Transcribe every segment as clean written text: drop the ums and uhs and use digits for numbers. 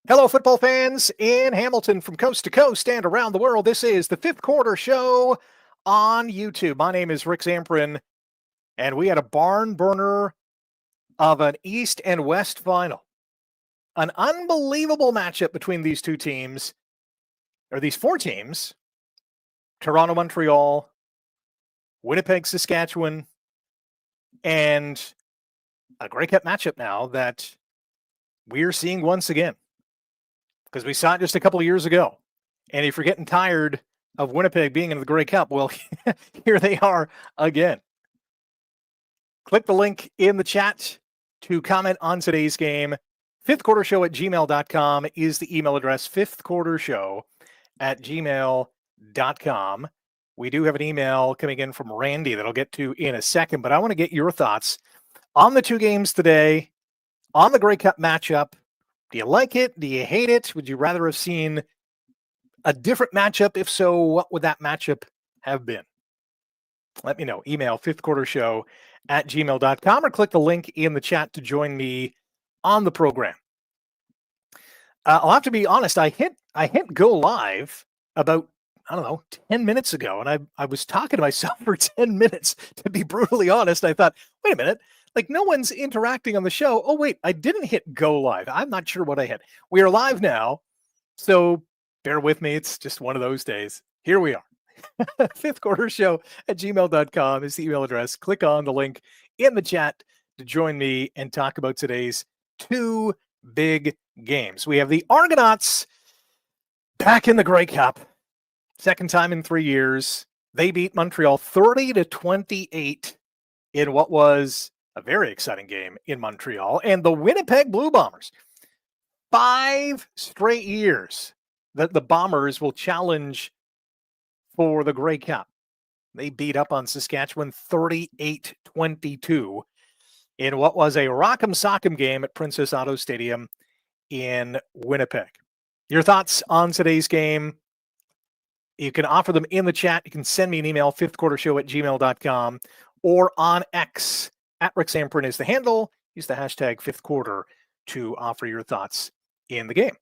Hello, football fans in Hamilton from coast to coast and around the world. This is the Fifth Quarter Show on YouTube. My name is Rick Zamperin, and we had a barn burner of an East and West final. An unbelievable matchup between these two teams, or these four teams: Toronto, Montreal, Winnipeg, Saskatchewan, and a Grey Cup matchup now that we're seeing once again, because we saw it just a couple of years ago. And if you're getting tired of Winnipeg being in the Grey Cup, well, here they are again. Click the link in the chat to comment on today's game. fifthquartershow@gmail.com is the email address, fifthquartershow@gmail.com. We do have an email coming in from Randy that I'll get to in a second, but I want to get your thoughts on the two games today, on the Grey Cup matchup. Do you like it? Do you hate it? Would you rather have seen a different matchup? If so, what would that matchup have been? Let me know. Email fifthquartershow@gmail.com or click the link in the chat to join me on the program. I'll have to be honest. I hit go live about, 10 minutes ago, and I was talking to myself for 10 minutes. To be brutally honest, I thought, wait a minute. Like, no one's interacting on the show. Oh, wait, I didn't hit go live. I'm not sure what I hit. We are live now, so bear with me. It's just one of those days. Here we are. fifthquartershow@gmail.com is the email address. Click on the link in the chat to join me and talk about today's two big games. We have the Argonauts back in the Grey Cup. Second time in 3 years. They beat Montreal 30-28 in what was a very exciting game in Montreal. And the Winnipeg Blue Bombers, 5 straight years that the Bombers will challenge for the Grey Cup. They beat up on Saskatchewan 38-22 in what was a rock'em sock'em game at Princess Auto Stadium in Winnipeg. Your thoughts on today's game? You can offer them in the chat. You can send me an email, fifthquartershow@gmail.com, or on X. @Rick Zamperin is the handle. Use the hashtag #FifthQuarter to offer your thoughts in the game.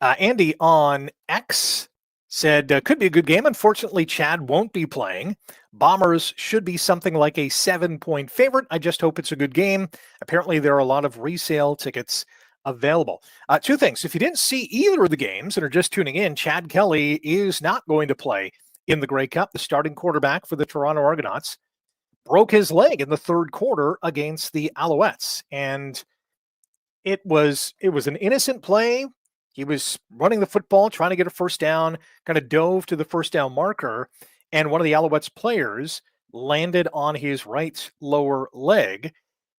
Andy on X said, could be a good game. Unfortunately, Chad won't be playing. Bombers should be something like a 7-point favorite. I just hope it's a good game. Apparently, there are a lot of resale tickets available. Two things. If you didn't see either of the games and are just tuning in, Chad Kelly is not going to play in the Grey Cup. The starting quarterback for the Toronto Argonauts broke his leg in the third quarter against the Alouettes. And it was an innocent play. He was running the football, trying to get a first down, kind of dove to the first down marker, and one of the Alouettes players landed on his right lower leg,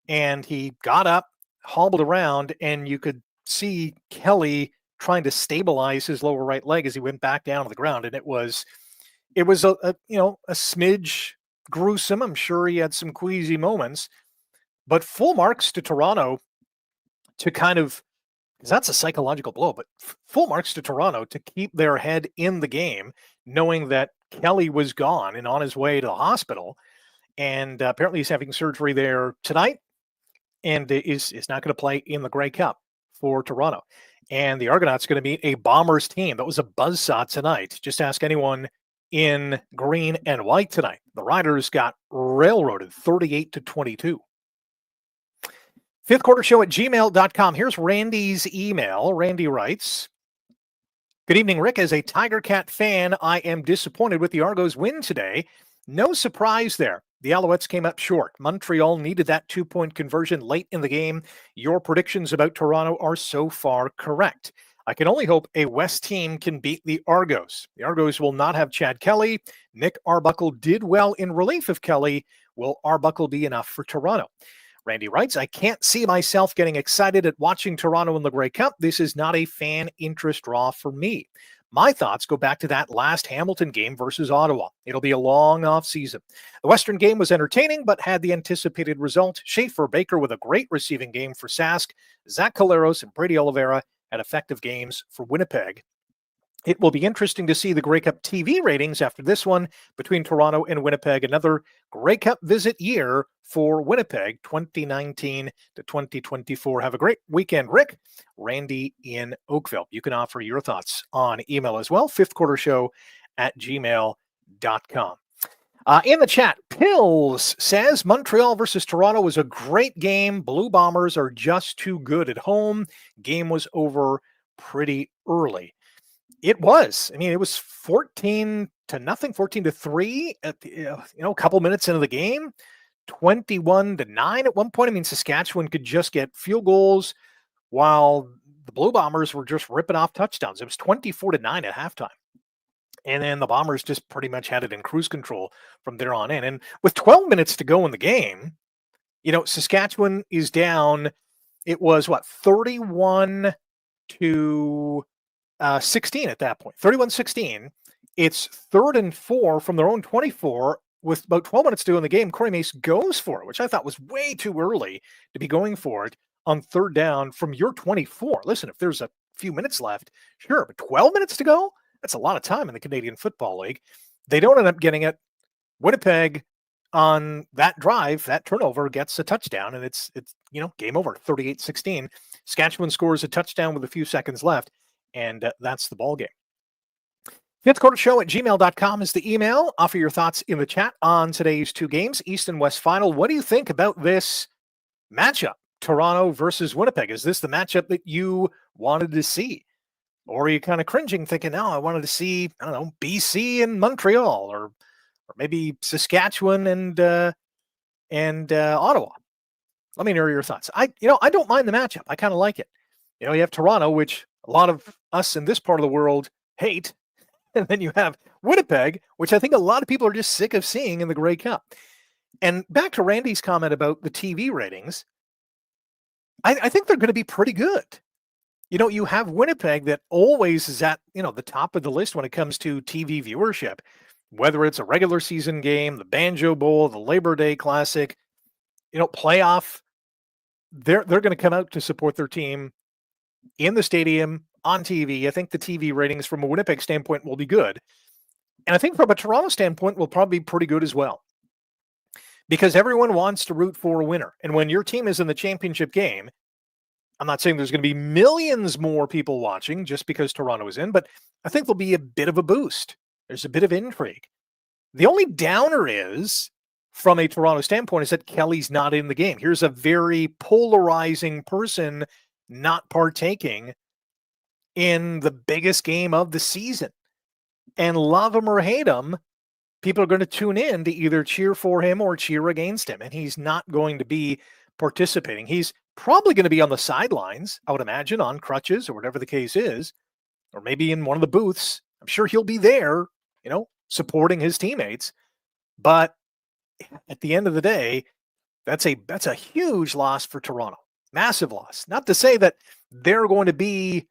and he got up, hobbled around, and you could see Kelly trying to stabilize his lower right leg as he went back down to the ground. And it was a smidge gruesome. I'm sure he had some queasy moments, but full marks to Toronto to kind of, because that's a psychological blow, but full marks to Toronto to keep their head in the game, knowing that Kelly was gone and on his way to the hospital. And apparently he's having surgery there tonight and is not going to play in the Grey Cup for Toronto. And the Argonauts going to meet a Bombers team. That was a buzzsaw tonight. Just ask anyone in green and white tonight. The Riders got railroaded 38-22. fifthquartershow@gmail.com. Here's Randy's email. Randy writes, good evening, Rick. As a Tiger Cat fan, I am disappointed with the Argos win today. No surprise there. The Alouettes came up short. Montreal needed that 2-point conversion late in the game. Your predictions about Toronto are so far correct. I can only hope a West team can beat the Argos. The Argos will not have Chad Kelly. Nick Arbuckle did well in relief of Kelly. Will Arbuckle be enough for Toronto? Randy writes, I can't see myself getting excited at watching Toronto in the Grey Cup. This is not a fan interest draw for me. My thoughts go back to that last Hamilton game versus Ottawa. It'll be a long offseason. The Western game was entertaining, but had the anticipated result. Schaefer Baker with a great receiving game for Sask. Zach Caleros and Brady Oliveira had effective games for Winnipeg. It will be interesting to see the Grey Cup TV ratings after this one between Toronto and Winnipeg. Another Grey Cup visit year for Winnipeg, 2019 to 2024. Have a great weekend, Rick. Randy in Oakville. You can offer your thoughts on email as well, fifthquartershow@gmail.com. In the chat, Pills says Montreal versus Toronto was a great game. Blue Bombers are just too good at home. Game was over pretty early. It was. I mean, it was 14-0, 14-3 at the, a couple minutes into the game, 21-9 at one point. I mean, Saskatchewan could just get field goals while the Blue Bombers were just ripping off touchdowns. It was 24-9 at halftime. And then the Bombers just pretty much had it in cruise control from there on in. And with 12 minutes to go in the game, Saskatchewan is down. It was 31 to 16 at that point, 31-16. It's 3rd and 4 from their own 24 with about 12 minutes to go in the game. Corey Mace goes for it, which I thought was way too early to be going for it on 3rd down from your 24. Listen, if there's a few minutes left, sure, but 12 minutes to go, that's a lot of time in the Canadian Football League. They don't end up getting it. Winnipeg on that drive, that turnover gets a touchdown, and it's game over, 38-16. Saskatchewan scores a touchdown with a few seconds left, and that's the ball game. fifthquartershow@gmail.com is the email. Offer your thoughts in the chat on today's two games, East and West Final. What do you think about this matchup, Toronto versus Winnipeg? Is this the matchup that you wanted to see? Or are you kind of cringing thinking, no, I wanted to see, I don't know, BC and Montreal, or maybe Saskatchewan and Ottawa? Let me know your thoughts. I don't mind the matchup. I kind of like it. You have Toronto, which a lot of us in this part of the world hate. And then you have Winnipeg, which I think a lot of people are just sick of seeing in the Grey Cup. And back to Randy's comment about the TV ratings, I think they're going to be pretty good. You have Winnipeg that always is at, the top of the list when it comes to TV viewership, whether it's a regular season game, the Banjo Bowl, the Labor Day Classic, playoff. They're going to come out to support their team in the stadium, on TV. I think the TV ratings from a Winnipeg standpoint will be good. And I think from a Toronto standpoint will probably be pretty good as well. Because everyone wants to root for a winner. And when your team is in the championship game, I'm not saying there's going to be millions more people watching just because Toronto is in, but I think there'll be a bit of a boost. There's a bit of intrigue. The only downer is, from a Toronto standpoint, is that Kelly's not in the game. Here's a very polarizing person not partaking in the biggest game of the season. And love him or hate him, people are going to tune in to either cheer for him or cheer against him. And he's not going to be participating. He's probably going to be on the sidelines, I would imagine, on crutches or whatever the case is, or maybe in one of the booths. I'm sure he'll be there, supporting his teammates. But at the end of the day, that's a huge loss for Toronto. Massive loss. Not to say that they're going to be,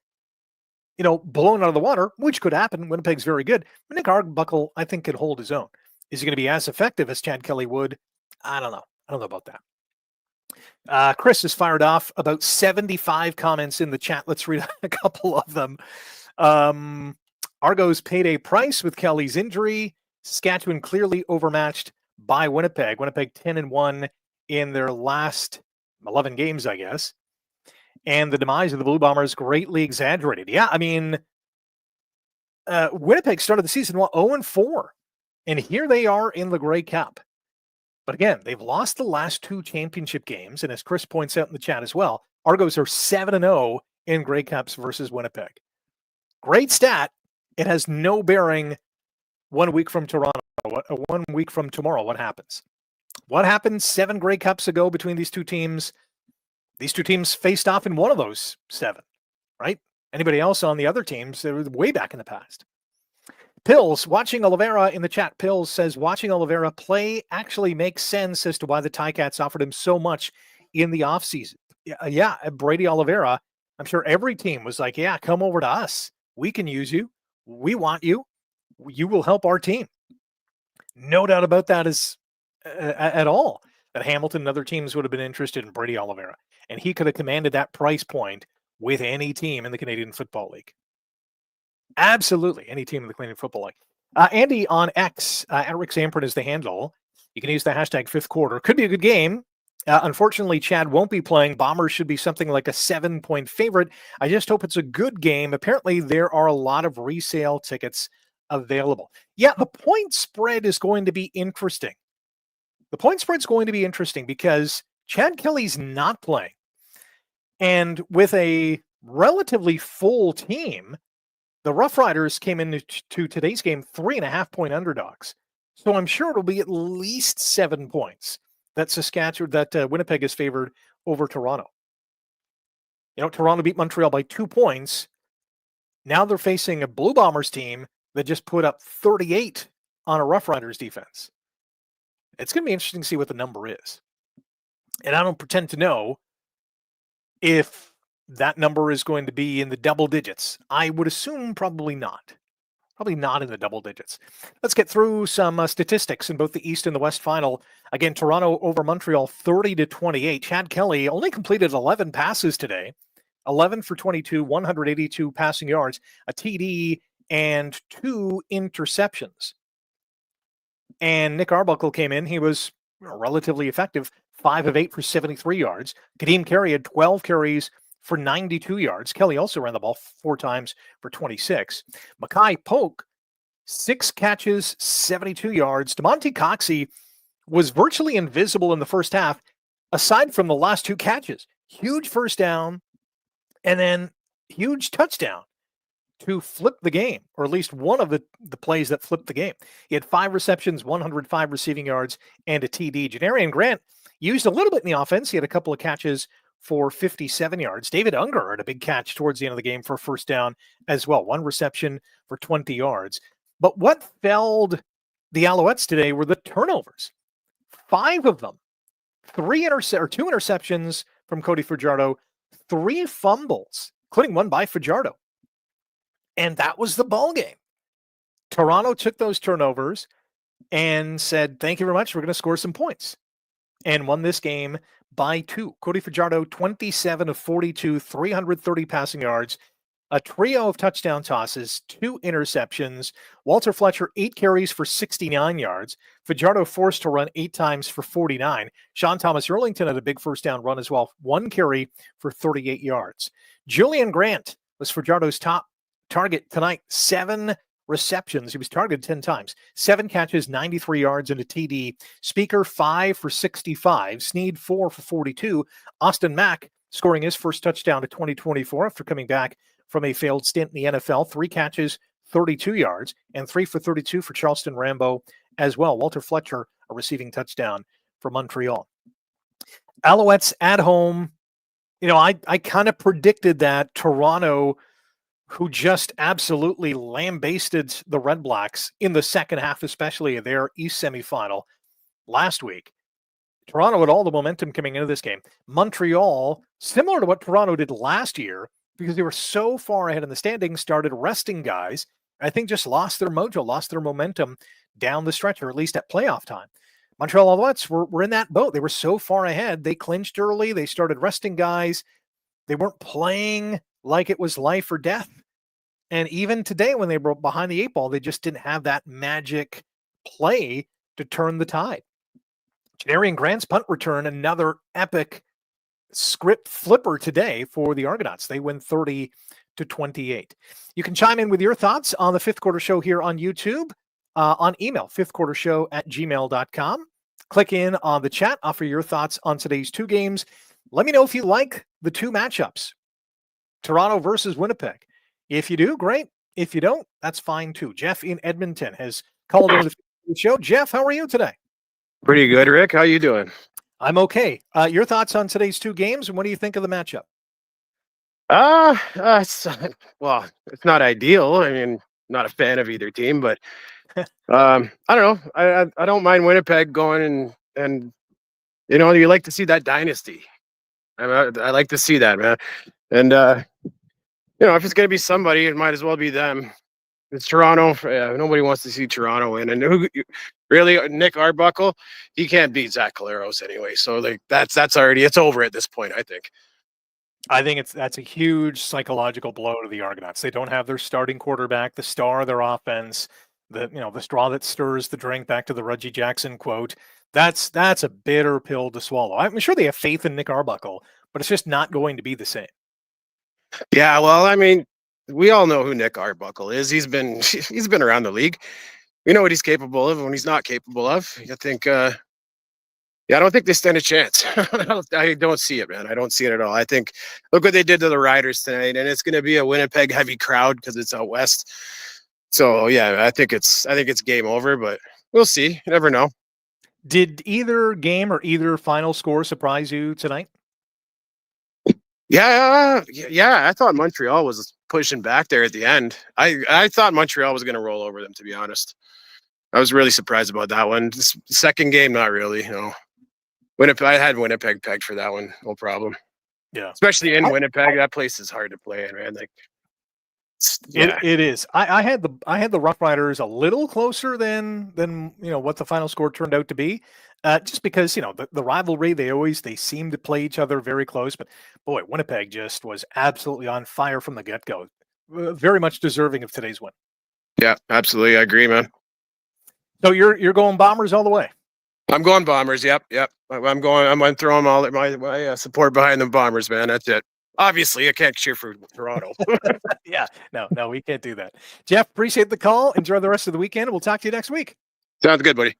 blown out of the water, which could happen. Winnipeg's very good. Nick Arbuckle, I think, could hold his own. Is he going to be as effective as Chad Kelly would? I don't know. I don't know about that. Chris has fired off about 75 comments in the chat. Let's read a couple of them. Argos paid a price with Kelly's injury. Saskatchewan clearly overmatched by Winnipeg. Winnipeg 10-1 in their last 11 games, I guess. And the demise of the Blue Bombers greatly exaggerated. Yeah, I mean, Winnipeg started the season 0-4. And here they are in the Grey Cup. But again, they've lost the last two championship games. And as Chris points out in the chat as well, Argos are 7-0 in Grey Cups versus Winnipeg. Great stat. It has no bearing 1 week from Toronto. 1 week from tomorrow, what happens? What happened 7 Grey Cups ago between these two teams? These two teams faced off in one of those 7, right? Anybody else on the other teams, they were way back in the past. Pills, watching Oliveira in the chat. Pills says, watching Oliveira play actually makes sense as to why the Ticats offered him so much in the offseason. Yeah, Brady Oliveira, I'm sure every team was like, yeah, come over to us. We can use you. We want you. You will help our team. No doubt about that at all, that Hamilton and other teams would have been interested in Brady Oliveira. And he could have commanded that price point with any team in the Canadian Football League. Absolutely. Any team in the Canadian Football League. Andy on X, at Rick Zamperin is the handle. You can use the hashtag fifth quarter. Could be a good game. Unfortunately, Chad won't be playing. Bombers should be something like a 7-point favorite. I just hope it's a good game. Apparently, there are a lot of resale tickets available. Yeah, the point spread is going to be interesting. The point spread is going to be interesting because Chad Kelly's not playing. And with a relatively full team, the Rough Riders came into today's game 3.5-point underdogs. So I'm sure it'll be at least 7 points that Winnipeg is favored over Toronto. Toronto beat Montreal by 2 points. Now they're facing a Blue Bombers team that just put up 38 on a Rough Riders defense. It's going to be interesting to see what the number is. And I don't pretend to know if that number is going to be in the double digits. I would assume probably not. Probably not in the double digits. Let's get through some statistics in both the East and the West final. Again, Toronto over Montreal 30-28. Chad Kelly only completed 11 passes today. 11 for 22, 182 passing yards, a TD, and 2 interceptions. And Nick Arbuckle came in. He was relatively effective. 5 of 8 for 73 yards. Kadeem Carey had 12 carries for 92 yards. Kelly also ran the ball 4 times for 26. Mackay Polk, 6 catches, 72 yards. DeMonte Coxey was virtually invisible in the first half, aside from the last 2 catches. Huge first down, and then huge touchdown to flip the game, or at least one of the plays that flipped the game. He had 5 receptions, 105 receiving yards, and a TD. Janarian Grant used a little bit in the offense. He had a couple of catches for 57 yards. David Unger had a big catch towards the end of the game for a first down as well. 1 reception for 20 yards. But what felled the Alouettes today were the turnovers. 5 of them. 2 interceptions from Cody Fajardo, 3 fumbles, including 1 by Fajardo. And that was the ball game. Toronto took those turnovers and said, thank you very much. We're going to score some points. And won this game by 2. Cody Fajardo, 27 of 42, 330 passing yards, a trio of touchdown tosses, 2 interceptions. Walter Fletcher, 8 carries for 69 yards. Fajardo forced to run 8 times for 49. Sean Thomas Earlington had a big first down run as well, 1 carry for 38 yards. Julian Grant was Fajardo's top target tonight, 7 receptions. He was targeted 10 times, 7 catches, 93 yards, and a TD. Speaker, 5 for 65. Sneed, 4 for 42. Austin Mack scoring his first touchdown to 2024 after coming back from a failed stint in the NFL. 3 catches, 32 yards, and 3 for 32 for Charleston Rambo as well. Walter Fletcher, a receiving touchdown for Montreal. Alouettes at home. I kind of predicted that Toronto, who just absolutely lambasted the Red Blacks in the second half, especially their East semifinal last week. Toronto had all the momentum coming into this game. Montreal, similar to what Toronto did last year, because they were so far ahead in the standings, started resting guys. I think just lost their mojo, lost their momentum down the stretch, or at least at playoff time. Montreal Alouettes were in that boat. They were so far ahead. They clinched early. They started resting guys. They weren't playing like it was life or death. And even today, when they were behind the 8 ball, they just didn't have that magic play to turn the tide. Janarian Grant's punt return, another epic script flipper today for the Argonauts. They win 30-28. You can chime in with your thoughts on the Fifth Quarter Show here on YouTube, on email, fifthquartershow@gmail.com. Click in on the chat, offer your thoughts on today's 2 games. Let me know if you like the 2 matchups, Toronto versus Winnipeg. If you do, great. If you don't, that's fine too. Jeff in Edmonton has called into the show. Jeff, how are you today? Pretty good, Rick. How you doing? I'm okay. Your thoughts on today's 2 games, and what do you think of the matchup? It's not ideal. I mean, not a fan of either team, but I don't know. I don't mind Winnipeg going and you like to see that dynasty. I like to see that, man. And if it's gonna be somebody, it might as well be them. It's Toronto. Nobody wants to see Toronto win. And really, Nick Arbuckle, he can't beat Zach Collaros anyway. So that's already, it's over at this point, I think. I think that's a huge psychological blow to the Argonauts. They don't have their starting quarterback, the star of their offense, the straw that stirs the drink. Back to the Reggie Jackson quote. That's a bitter pill to swallow. I'm sure they have faith in Nick Arbuckle, but it's just not going to be the same. Yeah, well, I mean, we all know who Nick Arbuckle is. He's been he's been around the league. We know what he's capable of and what he's not capable of. I think yeah, I don't think they stand a chance. I don't see it, man. I don't see it at all. I think look what they did to the Riders tonight, and it's going to be a Winnipeg heavy crowd because it's out west. So yeah, I think it's game over, but we'll see. You never know. Did either game or either final score surprise you tonight? Yeah. I thought Montreal was pushing back there at the end. I thought Montreal was going to roll over them. To be honest, I was really surprised about that one. Second game, not really. Winnipeg, I had Winnipeg pegged for that one, no problem. Yeah, Especially in Winnipeg, that place is hard to play in, man. Like, yeah, it is. I had the Rough Riders a little closer than what the final score turned out to be, just because the rivalry they seem to play each other very close. But boy, Winnipeg just was absolutely on fire from the get go. Very much deserving of today's win. yeah, absolutely, I agree, man. So you're going Bombers all the way. I'm going Bombers. Yep. I'm going throwing all my support behind the Bombers, man. That's it. Obviously, I can't cheer for Toronto. Yeah, no, we can't do that. Jeff, appreciate the call. Enjoy the rest of the weekend. We'll talk to you next week. Sounds good, buddy.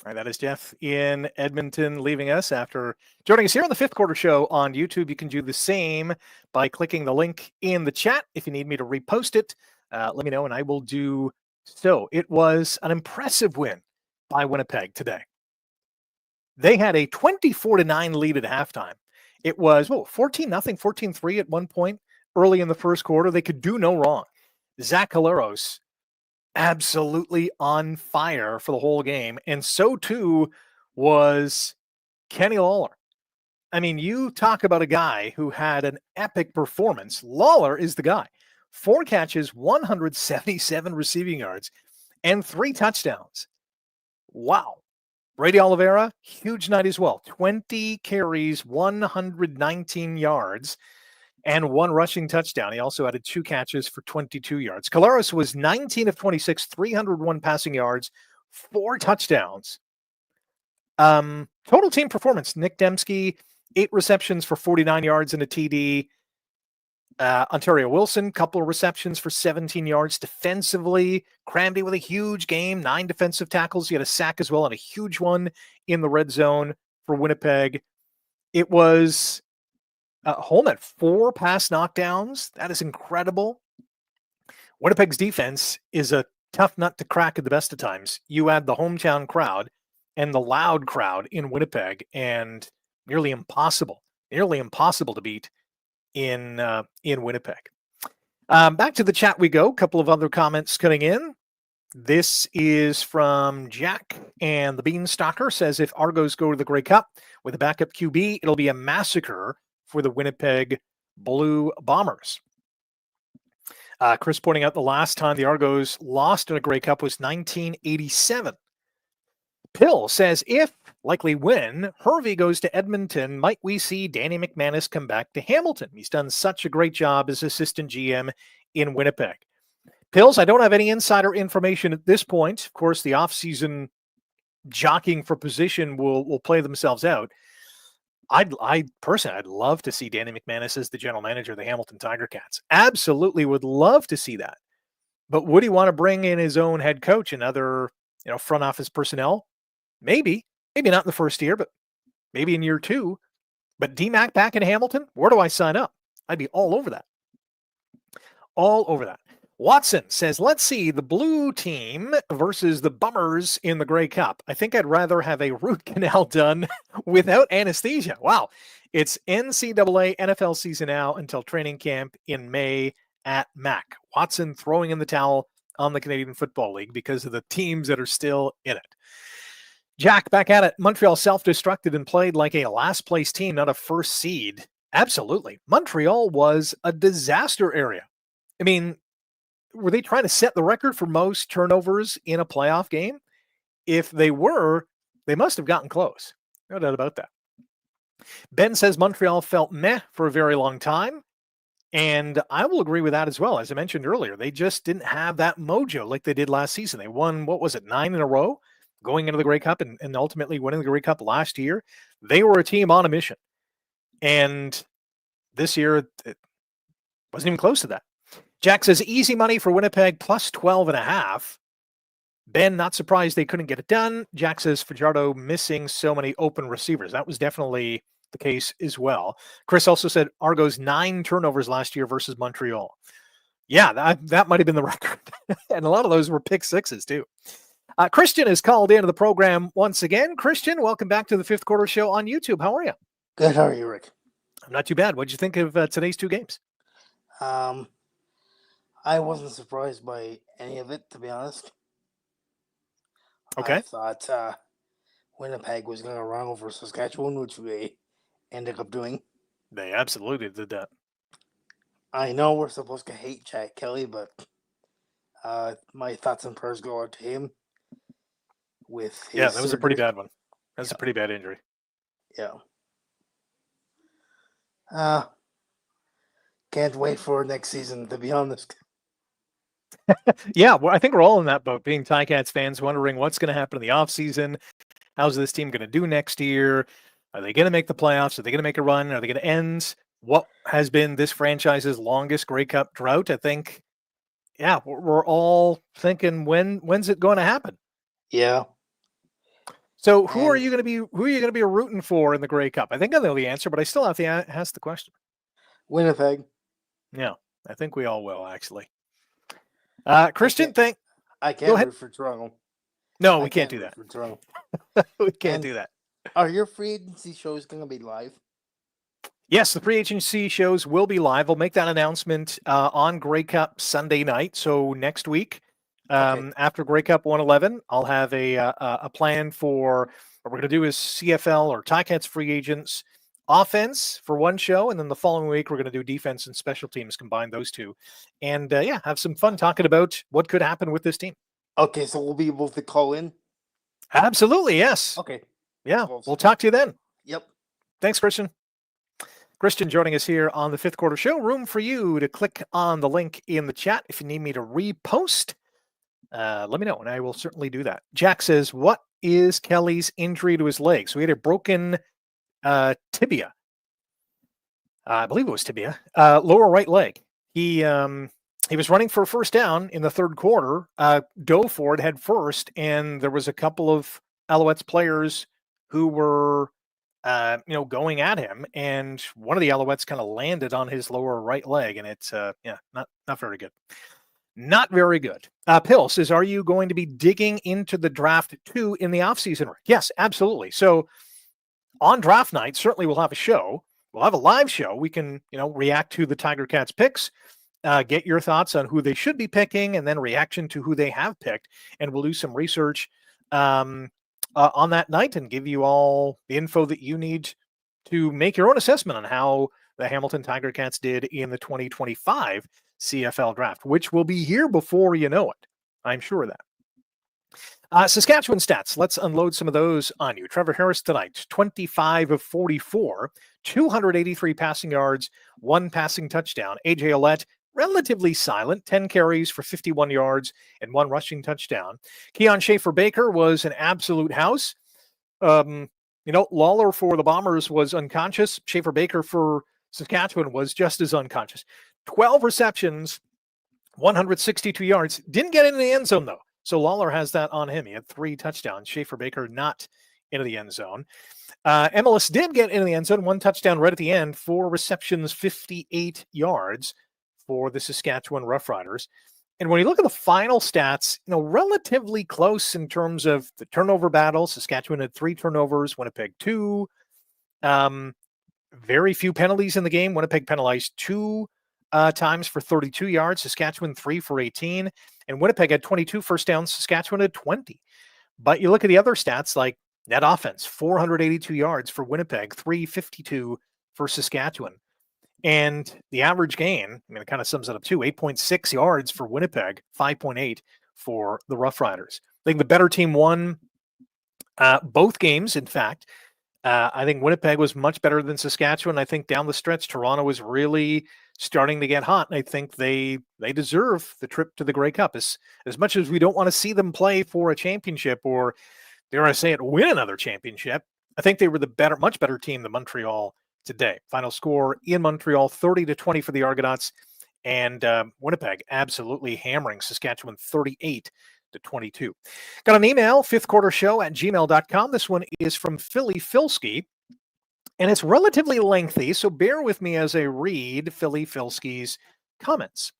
All right, that is Jeff in Edmonton leaving us after joining us here on the Fifth Quarter Show on YouTube. You can do the same by clicking the link in the chat. If you need me to repost it, let me know and I will do so. It was an impressive win by Winnipeg today. They had a 24-9 lead at halftime. It was 14-0, 14-3 at one point early in the first quarter. They could do no wrong. Zach Collaros absolutely on fire for the whole game, and so too was Kenny Lawler. I mean, you talk about a guy who had an epic performance. Lawler is the guy. 4 catches, 177 receiving yards, and 3 touchdowns. Wow. Brady Oliveira, huge night as well. 20 carries, 119 yards, and 1 rushing touchdown. He also added 2 catches for 22 yards. Collaros was 19 of 26, 301 passing yards, 4 touchdowns. Total team performance. Nick Dembski, 8 receptions for 49 yards and a TD. Ontario Wilson, couple of receptions for 17 yards defensively. Cramby with a huge game, 9 defensive tackles. He had a sack as well and a huge one in the red zone for Winnipeg. It was Holm at 4 pass knockdowns. That is incredible. Winnipeg's defense is a tough nut to crack at the best of times. You add the hometown crowd and the loud crowd in Winnipeg, and nearly impossible to beat in Winnipeg. Back to the chat we go. A couple of other comments coming in. This is from Jack, and the Beanstalker says if Argos go to the Grey Cup with a backup QB, it'll be a massacre for the Winnipeg Blue Bombers. Chris pointing out the last time the Argos lost in a Grey Cup was 1987. Pill says if, likely when, Hervey goes to Edmonton, might we see Danny McManus come back to Hamilton? He's done such a great job as assistant GM in Winnipeg. Pills, I don't have any insider information at this point. Of course, the offseason jockeying for position will play themselves out. I'd love to see Danny McManus as the general manager of the Hamilton Tiger Cats. Absolutely would love to see that. But would he want to bring in his own head coach and other, front office personnel? Maybe not in the first year, but maybe in year 2. But DMAC back in Hamilton, where do I sign up? I'd be all over that. All over that. Watson says, let's see the blue team versus the Bummers in the Grey Cup. I think I'd rather have a root canal done without anesthesia. Wow. It's NCAA NFL season now until training camp in May at MAC. Watson throwing in the towel on the Canadian Football League because of the teams that are still in it. Jack, back at it. Montreal self-destructed and played like a last-place team, not a first seed. Absolutely. Montreal was a disaster area. I mean, were they trying to set the record for most turnovers in a playoff game? If they were, they must have gotten close. No doubt about that. Ben says Montreal felt meh for a very long time. And I will agree with that as well. As I mentioned earlier, they just didn't have that mojo like they did last season. They won, 9 in a row going into the Grey Cup and ultimately winning the Grey Cup last year. They were a team on a mission. And this year, it wasn't even close to that. Jack says easy money for Winnipeg plus 12.5. Ben, not surprised they couldn't get it done. Jack says Fajardo missing so many open receivers. That was definitely the case as well. Chris also said Argos 9 turnovers last year versus Montreal. Yeah, that might have been the record. And a lot of those were pick sixes too. Christian is called into the program once again. Christian, welcome back to the Fifth Quarter Show on YouTube. How are you? Good. How are you, Rick? I'm not too bad. What did you think of today's two games? I wasn't surprised by any of it, to be honest. Okay. I thought Winnipeg was going to run over Saskatchewan, which they ended up doing. They absolutely did that. I know we're supposed to hate Jack Kelly, but my thoughts and prayers go out to him. With his that was a pretty bad one. That's a pretty bad injury. Yeah. Can't wait for next season, to be honest. Yeah, well, I think we're all in that boat, being Ticats fans, wondering what's going to happen in the offseason. How's this team going to do next year? Are they going to make the playoffs? Are they going to make a run? Are they going to end what has been this franchise's longest Grey Cup drought? I think, yeah, we're all thinking, when's it going to happen? Yeah. So who are you going to be rooting for in the Grey Cup? I think I know the answer, but I still have to ask the question. Winnipeg. Yeah, I think we all will, actually. Christian, I can't root for Toronto. No, we can't do that. For Toronto. We can't do that. Are your free agency shows going to be live? Yes, the free agency shows will be live. We'll make that announcement on Grey Cup Sunday night. So next week, after Grey Cup 111, I'll have a plan for what we're going to do is CFL or Ticats free agents offense for one show, and then the following week we're going to do defense and special teams, combine those two, and have some fun talking about what could happen with this team. Okay, so we'll be able to call in? Absolutely, yes. Okay. Yeah, we'll talk to you then. Yep. Thanks, Christian. Christian joining us here on the Fifth Quarter Show. Room for you to click on the link in the chat. If you need me to repost, let me know, and I will certainly do that. Jack says, what is Kelly's injury to his leg? So he had a broken tibia. I believe it was tibia. Lower right leg. He was running for a first down in the third quarter, dove for it head first, and there was a couple of Alouettes players who were going at him, and one of the Alouettes kind of landed on his lower right leg, and it's not very good. Not very good. Pill says, are you going to be digging into the draft too in the offseason? Yes, absolutely. So on draft night, certainly we'll have a show. We'll have a live show. We can, react to the Tiger Cats picks, get your thoughts on who they should be picking, and then reaction to who they have picked. And we'll do some research on that night and give you all the info that you need to make your own assessment on how the Hamilton Tiger Cats did in the 2025 CFL draft, which will be here before you know it. I'm sure of that. Saskatchewan stats. Let's unload some of those on you. Trevor Harris tonight, 25 of 44, 283 passing yards, 1 passing touchdown. AJ Ouellette, relatively silent, 10 carries for 51 yards and 1 rushing touchdown. Keon Schaefer-Baker was an absolute house. Lawler for the Bombers was unconscious. Schaefer-Baker for Saskatchewan was just as unconscious. 12 receptions, 162 yards. Didn't get into the end zone, though. So Lawler has that on him. He had 3 touchdowns. Schaefer-Baker not into the end zone. MLS did get into the end zone. 1 touchdown right at the end. 4 receptions, 58 yards for the Saskatchewan Roughriders. And when you look at the final stats, relatively close in terms of the turnover battle. Saskatchewan had 3 turnovers, Winnipeg 2. Very few penalties in the game. Winnipeg penalized 2 times for 32 yards. Saskatchewan 3 for 18. And Winnipeg had 22 first downs. Saskatchewan had 20. But you look at the other stats like net offense, 482 yards for Winnipeg, 352 for Saskatchewan. And the average gain, it kind of sums it up too, 8.6 yards for Winnipeg, 5.8 for the Rough Riders. I think the better team won both games, in fact. I think Winnipeg was much better than Saskatchewan. I think down the stretch, Toronto was really starting to get hot, and I think they deserve the trip to the Grey Cup. As much as we don't want to see them play for a championship, or dare I say it, win another championship, I think they were the much better team than Montreal today. Final score in Montreal, 30-20 for the Argonauts, and Winnipeg absolutely hammering Saskatchewan 38-22. Got an email, fifthquartershow@gmail.com. This one is from Philly Filski, and it's relatively lengthy, so bear with me as I read Philly Filski's comments.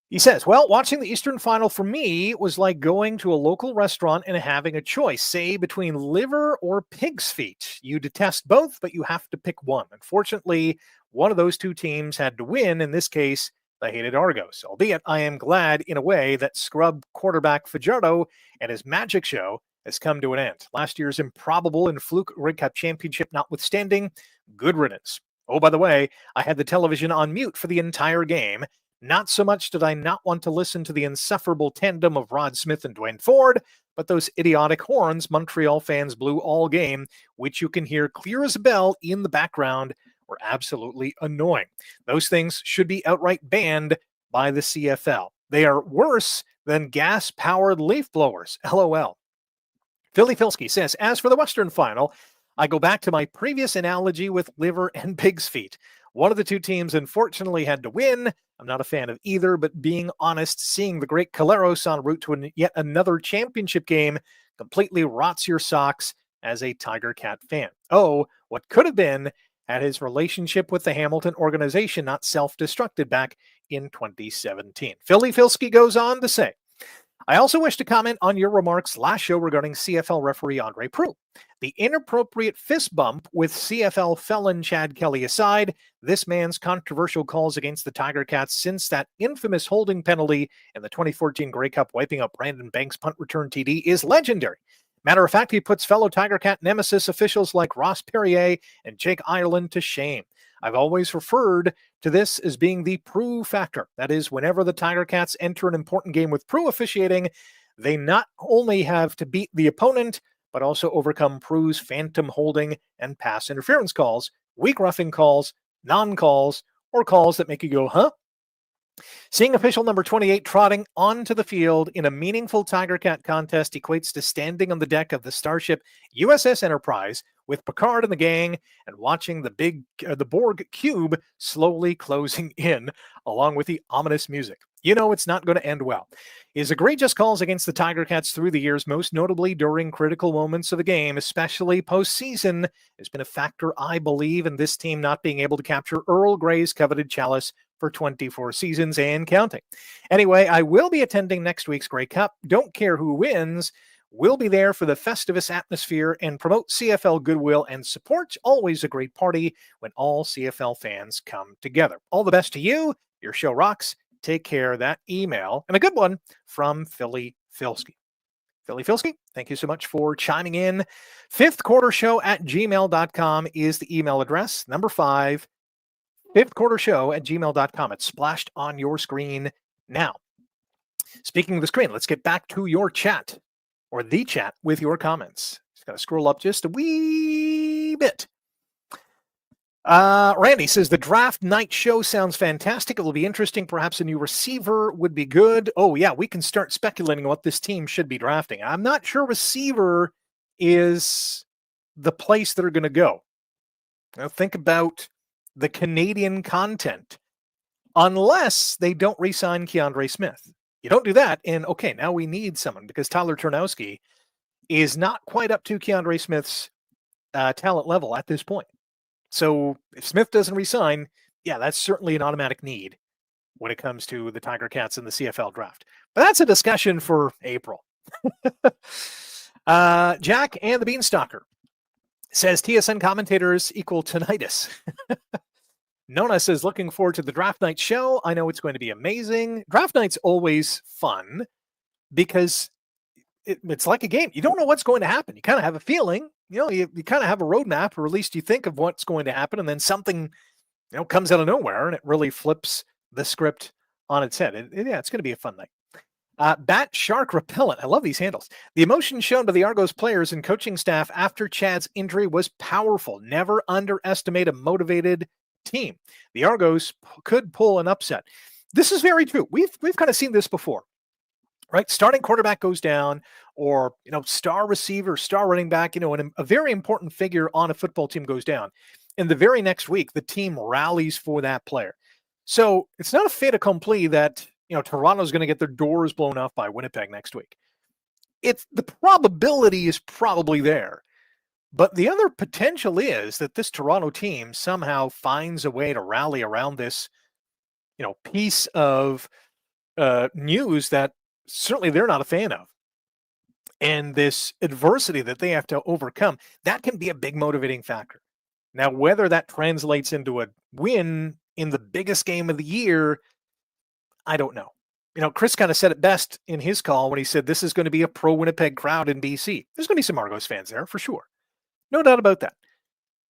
He says, well, watching the Eastern Final for me was like going to a local restaurant and having a choice, say, between liver or pig's feet. You detest both, but you have to pick one. Unfortunately, one of those two teams had to win. In this case, the hated Argos. Albeit, I am glad, in a way, that scrub quarterback Fajardo and his magic show has come to an end. Last year's improbable and fluke Red Cup championship notwithstanding, good riddance. Oh, by the way, I had the television on mute for the entire game. Not so much did I not want to listen to the insufferable tandem of Rod Smith and Dwayne Ford, but those idiotic horns Montreal fans blew all game, which you can hear clear as a bell in the background, were absolutely annoying. Those things should be outright banned by the CFL. They are worse than gas-powered leaf blowers. LOL. Philly Filski says, as for the Western Final, I go back to my previous analogy with liver and pig's feet. One of the two teams unfortunately had to win. I'm not a fan of either, but being honest, seeing the great Caleros en route to yet another championship game completely rots your socks as a Tiger Cat fan. Oh, what could have been had his relationship with the Hamilton organization not self-destructed back in 2017. Philly Filski goes on to say, I also wish to comment on your remarks last show regarding CFL referee Andre Proulx. The inappropriate fist bump with CFL felon Chad Kelly aside, this man's controversial calls against the Tiger Cats since that infamous holding penalty in the 2014 Grey Cup wiping out Brandon Banks' punt return TD is legendary. Matter of fact, he puts fellow Tiger Cat nemesis officials like Ross Perrier and Jake Ireland to shame. I've always referred to this as being the Proulx factor. That is, whenever the Tiger Cats enter an important game with Proulx officiating, they not only have to beat the opponent, but also overcome Proux's phantom holding and pass interference calls, weak roughing calls, non-calls, or calls that make you go, huh? Seeing official number 28 trotting onto the field in a meaningful Tiger Cat contest equates to standing on the deck of the starship USS Enterprise with Picard and the gang and watching the Borg cube slowly closing in, along with the ominous music. You know it's not going to end well. His egregious calls against the Tiger Cats through the years, most notably during critical moments of the game, especially postseason, has been a factor, I believe, in this team not being able to capture Earl Grey's coveted chalice for 24 seasons and counting. Anyway, I will be attending next week's Grey Cup. Don't care who wins. We'll be there for the festivus atmosphere and promote CFL goodwill and support. Always a great party when all CFL fans come together. All the best to you. Your show rocks. Take care. That email, and a good one, from Philly Filski. Philly Filski, thank you so much for chiming in. fifthquartershow@gmail.com is the email address. Number 5, fifthquartershow@gmail.com. It's splashed on your screen now. Speaking of the screen, let's get back to your chat, or the chat, with your comments. Just got to scroll up just a wee bit. Randy says, the draft night show sounds fantastic. It will be interesting. Perhaps a new receiver would be good. Oh, yeah, we can start speculating what this team should be drafting. I'm not sure receiver is the place they're going to go. Now, think about the Canadian content, unless they don't re-sign Keandre Smith. You don't do that, and okay, now we need someone, because Tyler Turnowski is not quite up to Keandre Smith's talent level at this point. So if Smith doesn't resign, yeah, that's certainly an automatic need when it comes to the Tiger Cats in the CFL draft. But that's a discussion for April. Jack and the Beanstalker says TSN commentators equal tinnitus. Nona says, looking forward to the draft night show. I know it's going to be amazing. Draft night's always fun because it's like a game. You don't know what's going to happen. You kind of have a feeling. You kind of have a roadmap, or at least you think of what's going to happen, and then something, comes out of nowhere, and it really flips the script on its head. Yeah, it's going to be a fun night. Bat Shark Repellent. I love these handles. The emotion shown by the Argos players and coaching staff after Chad's injury was powerful. Never underestimate a motivated team. The Argos could pull an upset. This is very true. We've kind of seen this before, right? Starting quarterback goes down, or star receiver, star running back, and a very important figure on a football team goes down. And the very next week, the team rallies for that player. So it's not a fait accompli that Toronto's going to get their doors blown off by Winnipeg next week. It's the probability is probably there. But the other potential is that this Toronto team somehow finds a way to rally around this, piece of news that certainly they're not a fan of. And this adversity that they have to overcome, that can be a big motivating factor. Now, whether that translates into a win in the biggest game of the year, I don't know. Chris kind of said it best in his call when he said this is going to be a pro-Winnipeg crowd in BC. There's going to be some Argos fans there for sure. No doubt about that.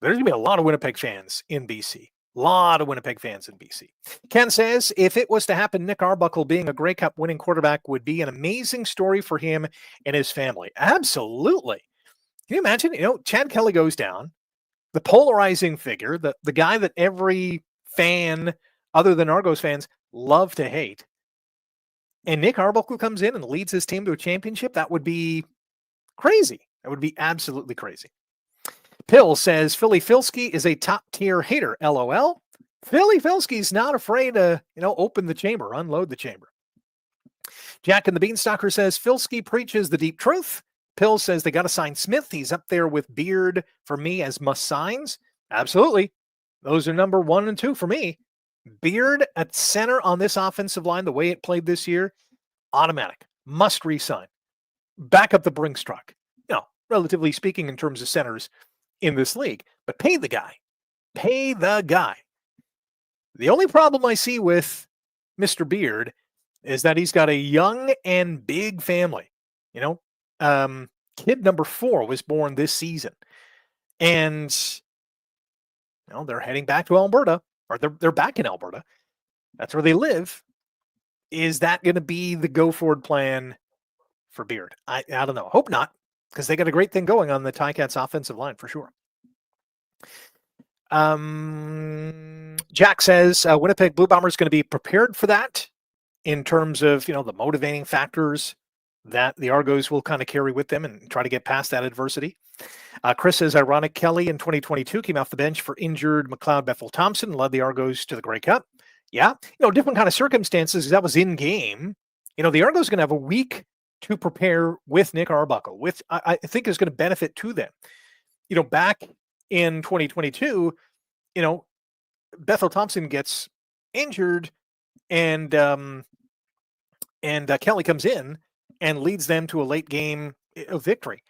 There's going to be a lot of Winnipeg fans in BC. A lot of Winnipeg fans in BC. Ken says, if it was to happen, Nick Arbuckle being a Grey Cup winning quarterback would be an amazing story for him and his family. Absolutely. Can you imagine? Chad Kelly goes down, the polarizing figure, the guy that every fan other than Argos fans love to hate. And Nick Arbuckle comes in and leads his team to a championship. That would be crazy. That would be absolutely crazy. Pill says Philly Filski is a top-tier hater. LOL. Philly Filski's not afraid to, open the chamber, unload the chamber. Jack and the Beanstalker says Filski preaches the deep truth. Pill says they got to sign Smith. He's up there with Beard for me as must-signs. Absolutely. Those are number 1 and 2 for me. Beard at center on this offensive line, the way it played this year, automatic. Must re-sign. Back up the Brinks truck. Relatively speaking in terms of centers in this league. But pay the guy. Pay the guy. The only problem I see with Mr. Beard is that he's got a young and big family. Kid number 4 was born this season. And they're heading back to Alberta, or they're back in Alberta. That's where they live. Is that going to be the go-forward plan for Beard? I don't know. Hope not, because they got a great thing going on the Ticats offensive line for sure. Jack says Winnipeg Blue Bombers going to be prepared for that in terms of, the motivating factors that the Argos will kind of carry with them and try to get past that adversity. Chris says, ironic, Kelly in 2022 came off the bench for injured McLeod Bethel-Thompson and led the Argos to the Grey Cup. Yeah, different kind of circumstances. That was in game. The Argos are going to have a week to prepare with Nick Arbuckle, which I think is going to benefit to them. Back in 2022, Bethel-Thompson gets injured and Kelly comes in and leads them to a late game victory.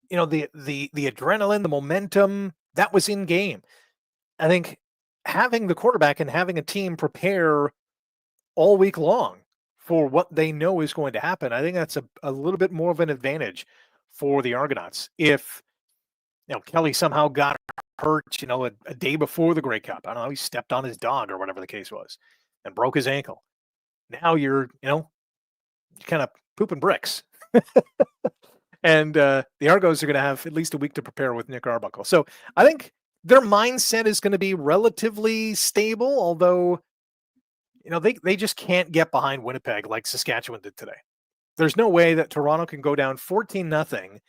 The adrenaline, the momentum, that was in game. I think having the quarterback and having a team prepare all week long for what they know is going to happen, I think that's a little bit more of an advantage for the Argonauts. If Kelly somehow got hurt, a day before the Grey Cup, I don't know, he stepped on his dog or whatever the case was and broke his ankle. Now you're kind of pooping bricks. And the Argos are going to have at least a week to prepare with Nick Arbuckle. So I think their mindset is going to be relatively stable, although, they just can't get behind Winnipeg like Saskatchewan did today. There's no way that Toronto can go down 14-0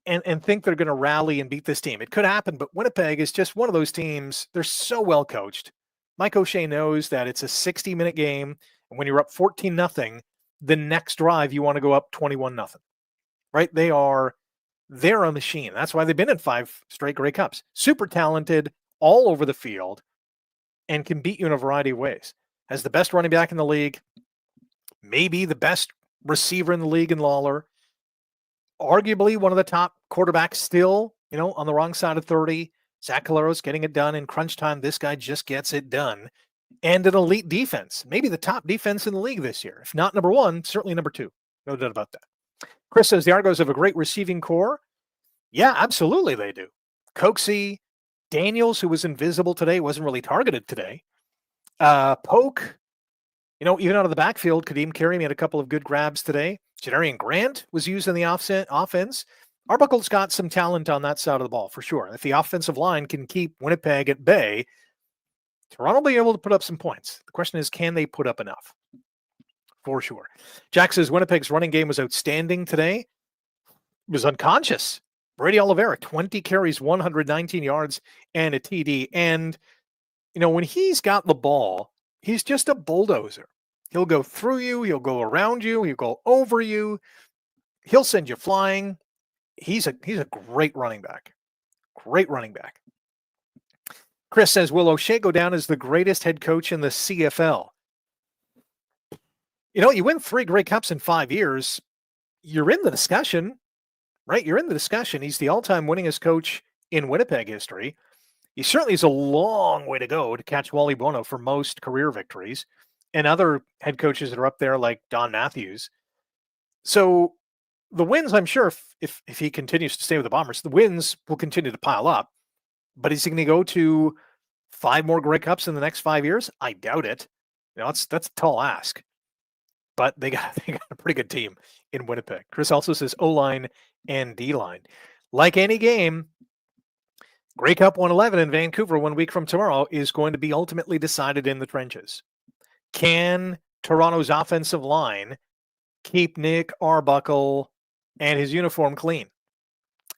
and think they're going to rally and beat this team. It could happen, but Winnipeg is just one of those teams. They're so well coached. Mike O'Shea knows that it's a 60-minute game, and when you're up 14-0, the next drive you want to go up 21-0. Right? They're a machine. That's why they've been in 5 straight Grey Cups. Super talented, all over the field, and can beat you in a variety of ways. Has the best running back in the league, maybe the best receiver in the league in Lawler, arguably one of the top quarterbacks still, on the wrong side of 30. Zach Calero's getting it done in crunch time. This guy just gets it done. And an elite defense, maybe the top defense in the league this year. If not number 1, certainly number 2. No doubt about that. Chris says the Argos have a great receiving core. Yeah, absolutely they do. Coxie, Daniels, who was invisible today, wasn't really targeted today. Polk, Even out of the backfield, Kadeem Carey made a couple of good grabs today. Janarian Grant was used in the offense. Arbuckle's got some talent on that side of the ball, for sure. If the offensive line can keep Winnipeg at bay, Toronto will be able to put up some points. The question is, can they put up enough? For sure. Jack says Winnipeg's running game was outstanding today. It was unconscious. Brady Oliveira, 20 carries, 119 yards, and a TD. And, when he's got the ball, he's just a bulldozer. He'll go through you. He'll go around you. He'll go over you. He'll send you flying. He's a great running back. Great running back. Chris says, will O'Shea go down as the greatest head coach in the CFL? You win 3 Grey Cups in 5 years. You're in the discussion, right? You're in the discussion. He's the all-time winningest coach in Winnipeg history. He certainly is a long way to go to catch Wally Bono for most career victories and other head coaches that are up there like Don Matthews. So the wins, I'm sure, if he continues to stay with the Bombers, the wins will continue to pile up. But is he going to go to 5 more Grey Cups in the next 5 years? I doubt it. That's a tall ask. But they got a pretty good team in Winnipeg. Chris also says O-line and D-line. Like any game, Grey Cup 111 in Vancouver 1 week from tomorrow is going to be ultimately decided in the trenches. Can Toronto's offensive line keep Nick Arbuckle and his uniform clean?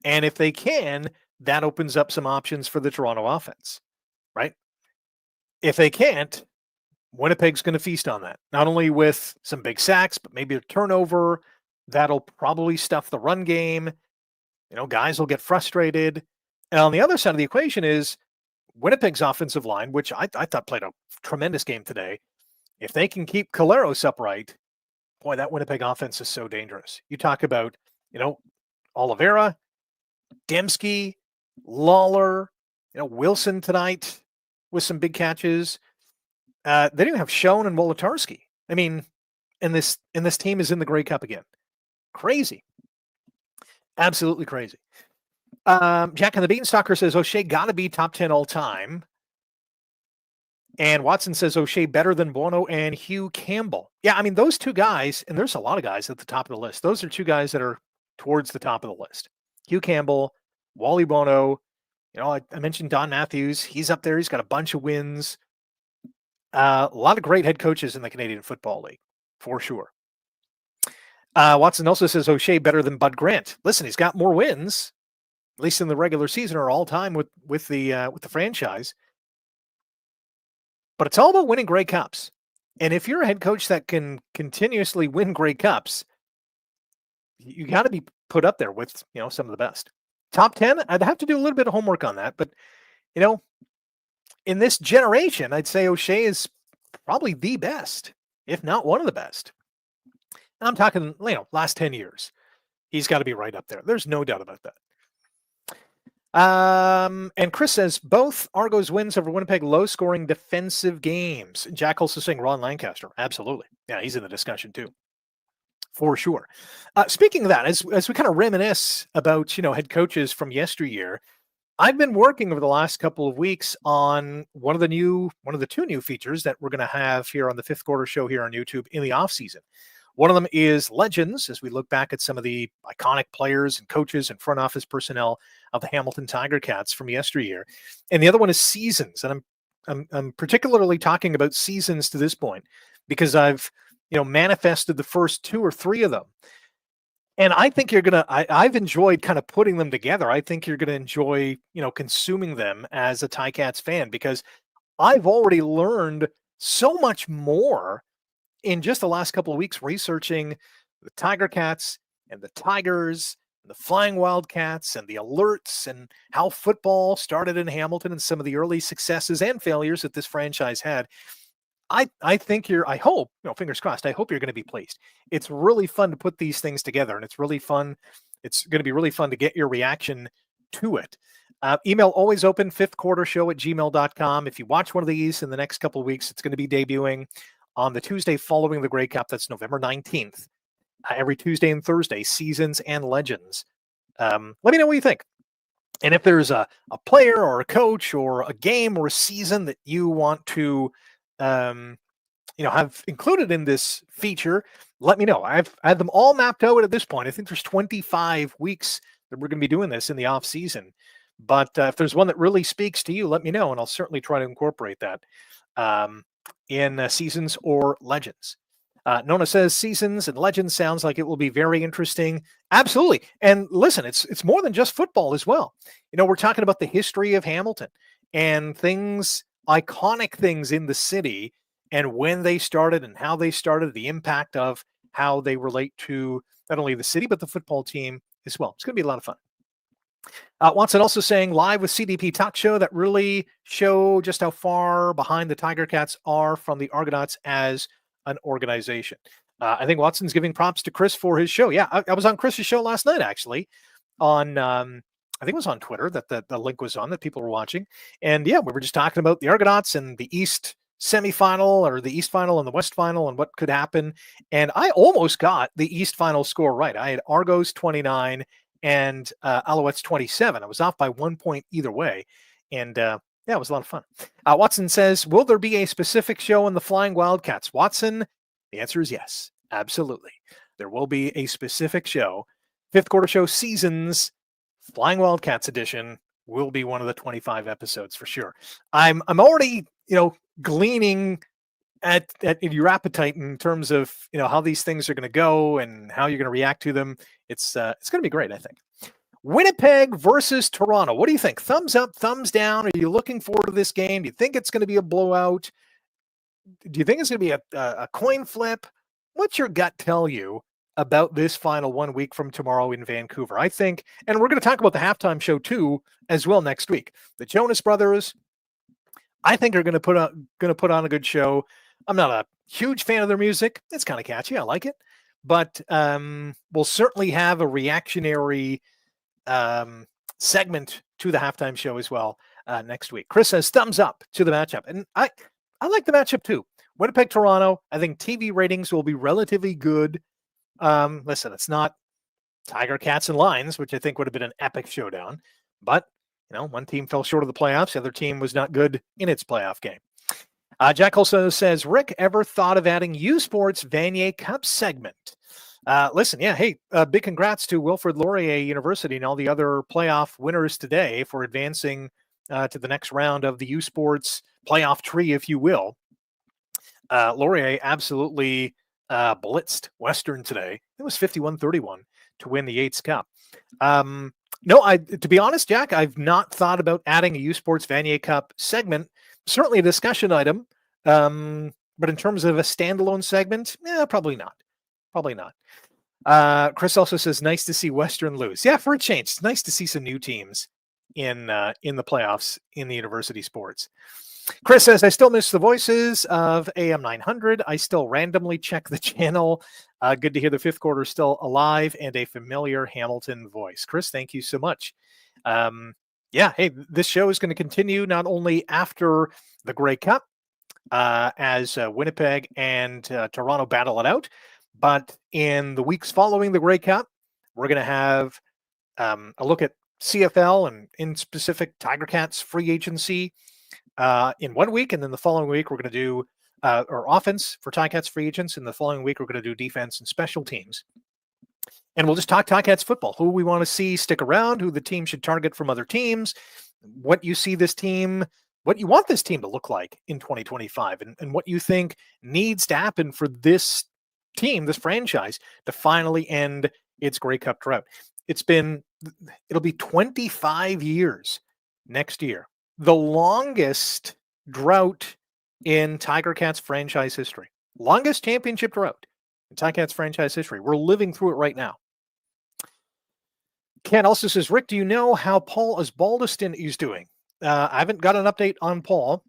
And if they can, that opens up some options for the Toronto offense, right? If they can't, Winnipeg's going to feast on that. Not only with some big sacks, but maybe a turnover. That'll probably stuff the run game. Guys will get frustrated. And on the other side of the equation is Winnipeg's offensive line, which I thought played a tremendous game today. If they can keep Collaros upright, boy, that Winnipeg offense is so dangerous. You talk about, Oliveira, Dembski, Lawler, Wilson tonight with some big catches. They didn't have Schoen and Wolotarski. I mean, and this team is in the Grey Cup again. Crazy. Absolutely crazy. Jack and the Beanstalker says O'Shea got to be top 10 all time. And Watson says O'Shea better than Bono and Hugh Campbell. Yeah, I mean, those two guys, and there's a lot of guys at the top of the list. Those are two guys that are towards the top of the list. Hugh Campbell, Wally Bono. I mentioned Don Matthews. He's up there. He's got a bunch of wins. A lot of great head coaches in the Canadian Football League, for sure. Watson also says O'Shea better than Bud Grant. Listen, he's got more wins, at least in the regular season or all time with the franchise. But it's all about winning Grey Cups. And if you're a head coach that can continuously win Grey Cups, you got to be put up there with some of the best. Top 10, I'd have to do a little bit of homework on that, but in this generation, I'd say O'Shea is probably the best, if not one of the best. And I'm talking, last 10 years. He's got to be right up there. There's no doubt about that. And Chris says both Argos wins over Winnipeg low-scoring defensive games. Jack also saying Ron Lancaster. Absolutely. Yeah, he's in the discussion too. For sure. Speaking of that, as we kind of reminisce about, head coaches from yesteryear, I've been working over the last couple of weeks on one of the 2 new features that we're going to have here on the Fifth Quarter Show here on YouTube in the off season. One of them is Legends, as we look back at some of the iconic players and coaches and front office personnel of the Hamilton Tiger Cats from yesteryear. And the other one is Seasons. And I'm particularly talking about Seasons to this point because I've, manifested the first 2 or 3 of them. And I think I've enjoyed kind of putting them together. I think you're going to enjoy, consuming them as a Ticats fan because I've already learned so much more in just the last couple of weeks researching the Tiger Cats and the Tigers and the Flying Wildcats and the Alerts and how football started in Hamilton and some of the early successes and failures that this franchise had. I think I hope, fingers crossed, I hope you're going to be pleased. It's really fun to put these things together, and it's really fun. It's going to be really fun to get your reaction to it. Email always open, fifthquartershow@gmail.com. If you watch one of these in the next couple of weeks, it's going to be debuting on the Tuesday following the Grey Cup. That's November 19th. Every Tuesday and Thursday, Seasons and Legends. Let me know what you think. And if there's a player or a coach or a game or a season that you want to have included in this feature, let me know. I've had them all mapped out at this point. I think there's 25 weeks that we're going to be doing this in the off season. But if there's one that really speaks to you, let me know, and I'll certainly try to incorporate that in seasons or legends. Nona says seasons and legends sounds like it will be very interesting. Absolutely. And listen, it's more than just football as well. We're talking about the history of Hamilton and iconic things in the city, and when they started and how they started, the impact of how they relate to not only the city, but the football team as well. It's going to be a lot of fun. Watson also saying live with CDP Talk Show that really show just how far behind the Tiger Cats are from the Argonauts as an organization. I think Watson's giving props to Chris for his show. Yeah, I was on Chris's show last night, actually, on I think it was on Twitter that the link was on that people were watching. And yeah, we were just talking about the Argonauts and the East semifinal, or the East final and the West final, and what could happen. And I almost got the East final score right. I had Argos 29 and Alouettes 27. I was off by 1 point either way. And yeah, it was a lot of fun. Watson says, will there be a specific show on the Flying Wildcats? Watson, the answer is yes, absolutely. There will be a specific show. Fifth quarter show seasons, Flying Wildcats edition will be one of the 25 episodes for sure. I'm already, gleaning at your appetite in terms of, how these things are going to go and how you're going to react to them. It's going to be great, I think. Winnipeg versus Toronto. What do you think? Thumbs up, thumbs down? Are you looking forward to this game? Do you think it's going to be a blowout? Do you think it's going to be a coin flip? What's your gut tell you about this final 1 week from tomorrow in Vancouver? I think, and we're going to talk about the halftime show too, as well next week. The Jonas Brothers, I think, are going to put on a good show. I'm not a huge fan of their music. It's kind of catchy. I like it. But we'll certainly have a reactionary segment to the halftime show as well next week. Chris says thumbs up to the matchup. And I like the matchup too. Winnipeg, Toronto. I think TV ratings will be relatively good. Listen, it's not Tiger Cats and Lions, which I think would have been an epic showdown. But, one team fell short of the playoffs. The other team was not good in its playoff game. Jack also says, Rick, ever thought of adding U Sports Vanier Cup segment? Listen, yeah, hey, big congrats to Wilfrid Laurier University and all the other playoff winners today for advancing to the next round of the U Sports playoff tree, if you will. Laurier absolutely blitzed Western today. It was 51-31 to win the Yates Cup. No, to be honest, Jack, I've not thought about adding a U Sports Vanier Cup segment. Certainly a discussion item, but in terms of a standalone segment, probably not. Probably not. Chris also says, nice to see Western lose. Yeah, for a change. It's nice to see some new teams in the playoffs in the university sports. Chris says, I still miss the voices of AM 900. I still randomly check the channel. Good to hear the fifth quarter still alive and a familiar Hamilton voice. Chris, thank you so much. Yeah, hey, this show is going to continue not only after the Grey Cup as Winnipeg and Toronto battle it out, but in the weeks following the Grey Cup, we're going to have a look at CFL and in specific Tiger Cats free agency in 1 week. And then the following week, we're going to do or offense for Tiger Cats free agents. In the following week, we're going to do defense and special teams. And we'll just talk Tiger Cats football, who we want to see stick around, who the team should target from other teams, what you see this team, what you want this team to look like in 2025, and what you think needs to happen for this team, this franchise, to finally end its Grey Cup drought. It'll be 25 years next year. The longest drought in Tiger Cats franchise history. Longest championship drought in Tiger Cats franchise history. We're living through it right now. Ken also says, Rick, do you know how Paul Osbaldiston is doing? I haven't got an update on Paul.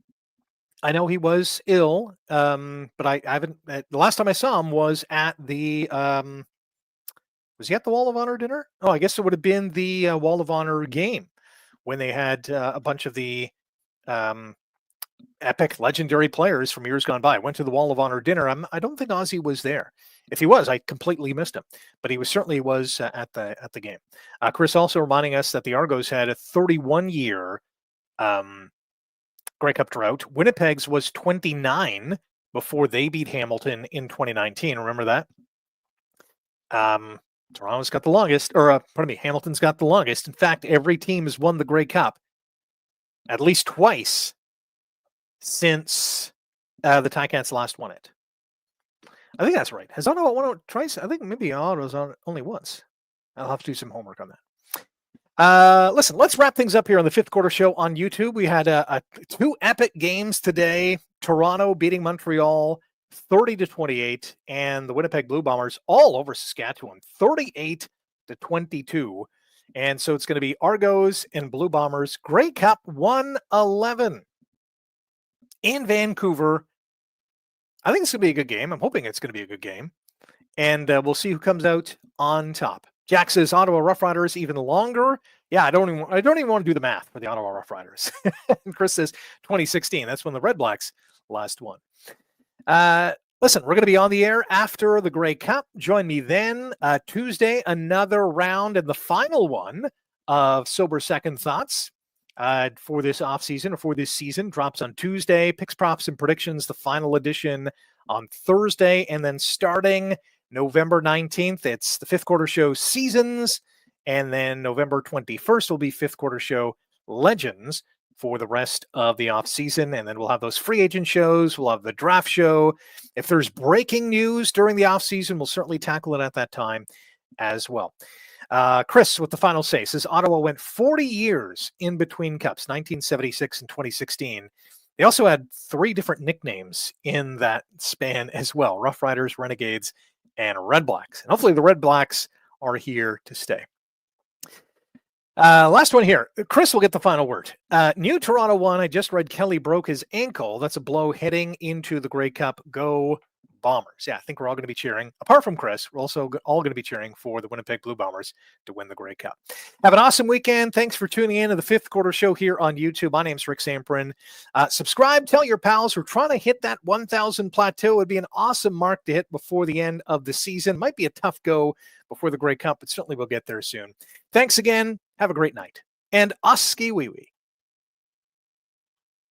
I know he was ill, but I haven't. The last time I saw him was at the. Was he at the Wall of Honor dinner? Oh, I guess it would have been the Wall of Honor game when they had a bunch of the epic, legendary players from years gone by. I went to the Wall of Honor dinner. I don't think Ozzy was there. If he was, I completely missed him. But he certainly was at the game. Chris also reminding us that the Argos had a 31-year Grey Cup drought. Winnipeg's was 29, before they beat Hamilton in 2019. Remember that? Toronto's got the longest, or pardon me, Hamilton's got the longest. In fact, every team has won the Grey Cup at least twice since the Ticats last won it. I think that's right. Has Ottawa won it twice? I think maybe Ottawa's on only once. I'll have to do some homework on that. Listen, let's wrap things up here on the Fifth Quarter Show on YouTube. We had two epic games today. Toronto beating Montreal 30-28, and the Winnipeg Blue Bombers all over Saskatchewan 38-22. And so it's going to be Argos and Blue Bombers. Grey Cup 111 in Vancouver. I think it's going to be a good game. I'm hoping it's going to be a good game. And we'll see who comes out on top. Jack says Ottawa Rough Riders even longer. Yeah, I don't even want to do the math for the Ottawa Rough Riders. And Chris says 2016. That's when the Red Blacks last won. Listen, we're going to be on the air after the Grey Cup. Join me then. Tuesday, another round and the final one of Sober Second Thoughts for this offseason or for this season. Drops on Tuesday. Picks, props, and predictions, the final edition on Thursday. And then starting November 19th, it's the Fifth Quarter Show Seasons. And then November 21st will be Fifth Quarter Show Legends for the rest of the off season. And then we'll have those free agent shows. We'll have the draft show. If there's breaking news during the off season, we'll certainly tackle it at that time as well. Chris, with the final say, says Ottawa went 40 years in between cups, 1976 and 2016. They also had 3 different nicknames in that span as well: Rough Riders, Renegades, and Red Blacks. And hopefully the Red Blacks are here to stay. Last one here. Chris will get the final word. New Toronto won. I just read Kelly broke his ankle. That's a blow heading into the Grey Cup. Go Bombers. Yeah, I think we're all going to be cheering. Apart from Chris, we're also all going to be cheering for the Winnipeg Blue Bombers to win the Grey Cup. Have an awesome weekend. Thanks for tuning in to the Fifth Quarter Show here on YouTube. My name's Rick Zamperin. Subscribe. Tell your pals. We're trying to hit that 1,000 plateau. It'd be an awesome mark to hit before the end of the season. Might be a tough go before the Grey Cup, but certainly we'll get there soon. Thanks again. Have a great night. And Oski Wee Wee.